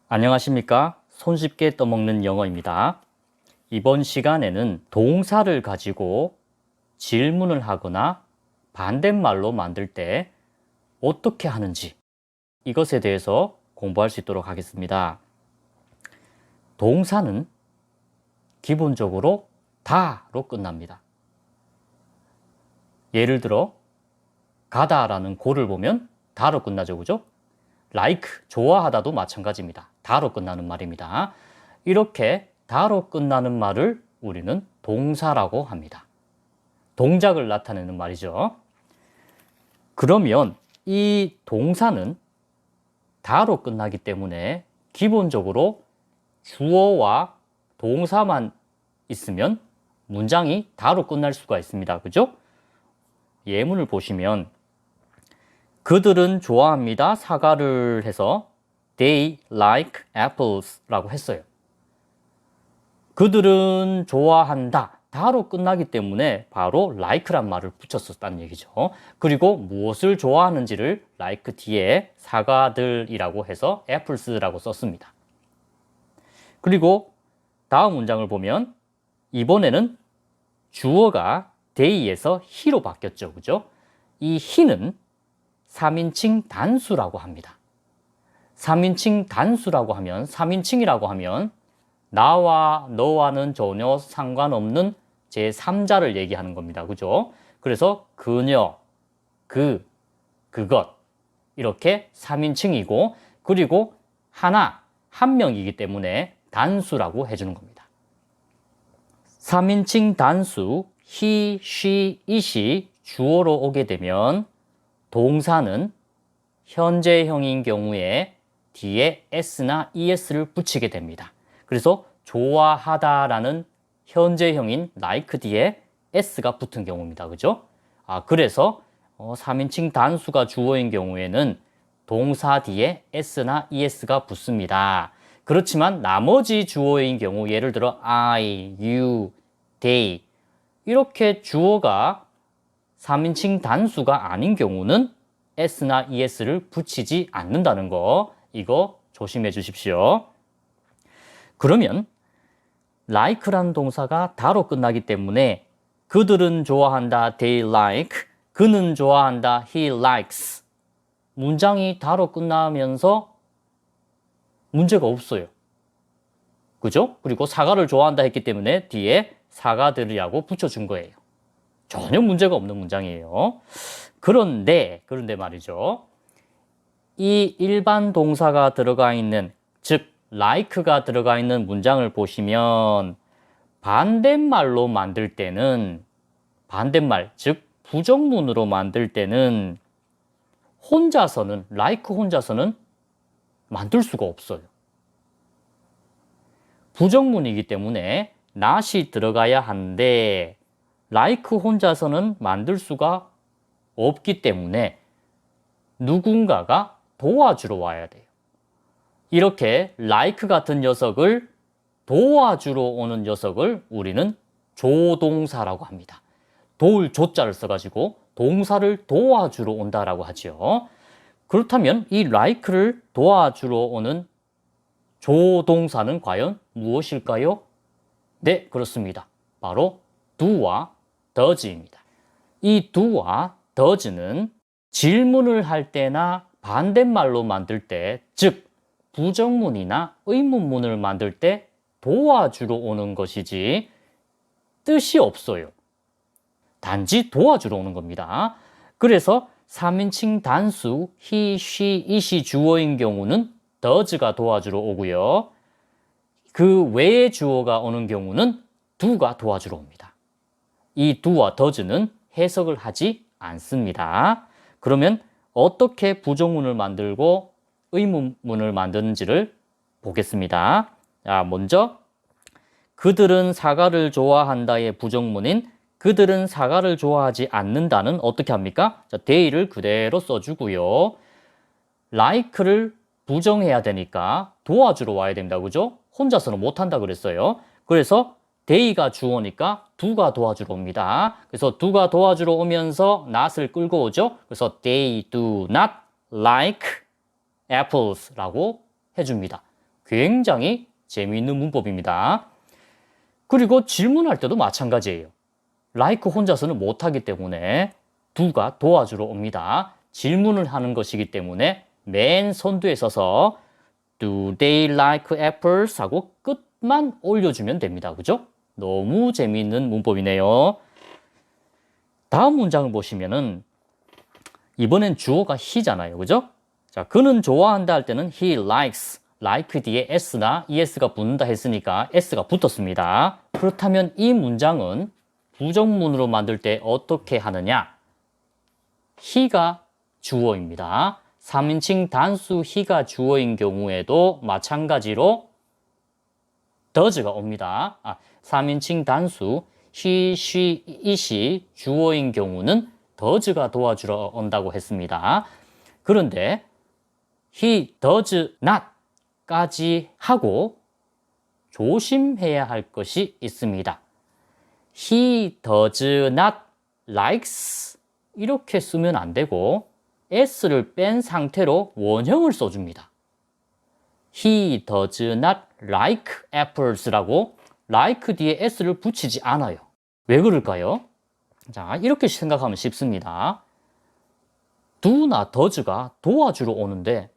안녕하십니까? 손쉽게 떠먹는 영어입니다. 이번 시간에는 동사를 가지고 질문을 하거나 반대말로 만들 때 어떻게 하는지 이것에 대해서 공부할 수 있도록 하겠습니다. 동사는 기본적으로 다로 끝납니다. 예를 들어 가다라는 고를 보면 다로 끝나죠, 그죠? like, 좋아하다도 마찬가지입니다. 다로 끝나는 말입니다. 이렇게 다로 끝나는 말을 우리는 동사라고 합니다. 동작을 나타내는 말이죠. 그러면 이 동사는 다로 끝나기 때문에 기본적으로 주어와 동사만 있으면 문장이 다로 끝날 수가 있습니다. 그죠? 예문을 보시면 그들은 좋아합니다. 사과를 해서 They like apples 라고 했어요. 그들은 좋아한다. 다로 끝나기 때문에 바로 like란 말을 붙였었다는 얘기죠. 그리고 무엇을 좋아하는지를 like 뒤에 사과들이라고 해서 apples라고 썼습니다. 그리고 다음 문장을 보면 이번에는 주어가 they에서 he로 바뀌었죠. 그죠? 이 he는 3인칭 단수라고 합니다. 3인칭 단수라고 하면, 3인칭이라고 하면 나와 너와는 전혀 상관없는 제3자를 얘기하는 겁니다. 그죠? 그래서 그녀, 그것 이렇게 3인칭이고 그리고 한 명이기 때문에 단수라고 해주는 겁니다. 3인칭 단수 he, she, it이 주어로 오게 되면 동사는 현재형인 경우에 뒤에 s나 es를 붙이게 됩니다. 그래서 좋아하다라는 현재형인 like 뒤에 s가 붙은 경우입니다. 그죠? 그래서 3인칭 단수가 주어인 경우에는 동사 뒤에 s나 es가 붙습니다. 그렇지만 나머지 주어인 경우 예를 들어 I, you, they 이렇게 주어가 3인칭 단수가 아닌 경우는 s나 es를 붙이지 않는다는 거 이거 조심해 주십시오. 그러면 like라는 동사가 다로 끝나기 때문에 그들은 좋아한다 they like, 그는 좋아한다 he likes 문장이 다로 끝나면서 문제가 없어요. 그죠? 그리고 사과를 좋아한다 했기 때문에 뒤에 사과들이라고 붙여준 거예요. 전혀 문제가 없는 문장이에요. 그런데 말이죠. 이 일반 동사가 들어가 있는, 즉 like가 들어가 있는 문장을 보시면 반대말로 만들 때는, 반대말, 즉 부정문으로 만들 때는 혼자서는, like 혼자서는 만들 수가 없어요. 부정문이기 때문에 not이 들어가야 하는데 like 혼자서는 만들 수가 없기 때문에 누군가가 도와주러 와야 돼요. 이렇게 like 같은 녀석을 도와주러 오는 녀석을 우리는 조동사라고 합니다. 도울 조자를 써가지고 동사를 도와주러 온다라고 하죠. 그렇다면 이 like를 도와주러 오는 조동사는 과연 무엇일까요? 네, 그렇습니다. 바로 do와 does입니다. 이 do와 does는 질문을 할 때나 반대말로 만들 때, 즉 부정문이나 의문문을 만들 때 도와주러 오는 것이지 뜻이 없어요. 단지 도와주러 오는 겁니다. 그래서 3인칭 단수 he, she, it이 주어인 경우는 does가 도와주러 오고요. 그 외의 주어가 오는 경우는 do가 도와주러 옵니다. 이 do와 does는 해석을 하지 않습니다. 그러면 어떻게 부정문을 만들고 의문문을 만드는지를 보겠습니다. 먼저 그들은 사과를 좋아한다의 부정문인 그들은 사과를 좋아하지 않는다는 어떻게 합니까? they를 그대로 써주고요. like를 부정해야 되니까 도와주러 와야 됩니다. 그죠? 혼자서는 못한다 그랬어요. 그래서 they가 주어니까 do가 도와주러 옵니다. 그래서 do가 도와주러 오면서 not을 끌고 오죠. 그래서 they do not like apples 라고 해줍니다. 굉장히 재미있는 문법입니다. 그리고 질문할 때도 마찬가지예요. like 혼자서는 못하기 때문에 do가 도와주러 옵니다. 질문을 하는 것이기 때문에 맨 선두에 서서 Do they like apples? 하고 끝만 올려주면 됩니다. 그죠? 너무 재미있는 문법이네요. 다음 문장을 보시면은 이번엔 주어가 he잖아요. 그죠? 자, 그는 좋아한다 할 때는 he likes. like 뒤에 s나 es가 붙는다 했으니까 s가 붙었습니다. 그렇다면 이 문장은 부정문으로 만들 때 어떻게 하느냐? he가 주어입니다. 3인칭 단수 he가 주어인 경우에도 마찬가지로 does가 옵니다. 3인칭 단수 he, she, it이 주어인 경우는 does가 도와주러 온다고 했습니다. 그런데 he does not 까지 하고 조심해야 할 것이 있습니다. He does not likes 이렇게 쓰면 안 되고 s를 뺀 상태로 원형을 써줍니다. He does not like apples라고 like 뒤에 s를 붙이지 않아요. 왜 그럴까요? 자, 이렇게 생각하면 쉽습니다. do나 does가 도와주러 오는데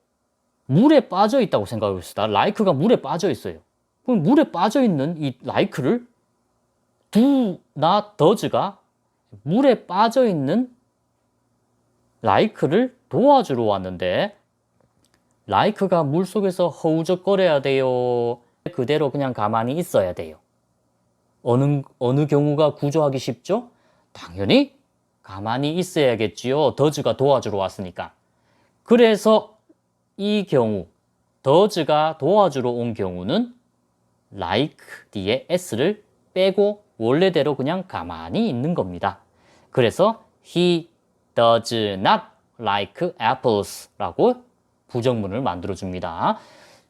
물에 빠져 있다고 생각해봅시다. like가 물에 빠져 있어요. 그럼 물에 빠져 있는 이 like를 do나 does가 물에 빠져 있는 like를 도와주러 왔는데 like가 물 속에서 허우적거려야 돼요? 그대로 그냥 가만히 있어야 돼요? 어느 경우가 구조하기 쉽죠? 당연히 가만히 있어야겠지요. does가 도와주러 왔으니까. 그래서 이 경우 does가 도와주러 온 경우는 like 뒤에 s를 빼고 원래대로 그냥 가만히 있는 겁니다. 그래서 he does not like apples 라고 부정문을 만들어줍니다.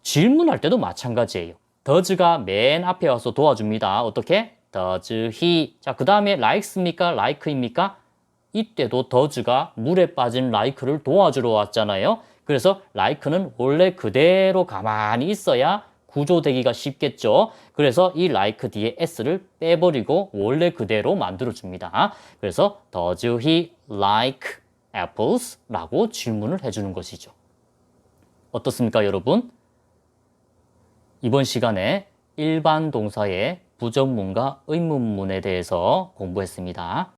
질문할 때도 마찬가지예요. does가 맨 앞에 와서 도와줍니다. 어떻게? does he. 자, 그 다음에 likes입니까? like입니까? 이때도 does가 물에 빠진 like를 도와주러 왔잖아요. 그래서 like는 원래 그대로 가만히 있어야 구조되기가 쉽겠죠. 그래서 이 like 뒤에 s를 빼버리고 원래 그대로 만들어줍니다. 그래서 does he like apples? 라고 질문을 해주는 것이죠. 어떻습니까, 여러분? 이번 시간에 일반 동사의 부정문과 의문문에 대해서 공부했습니다.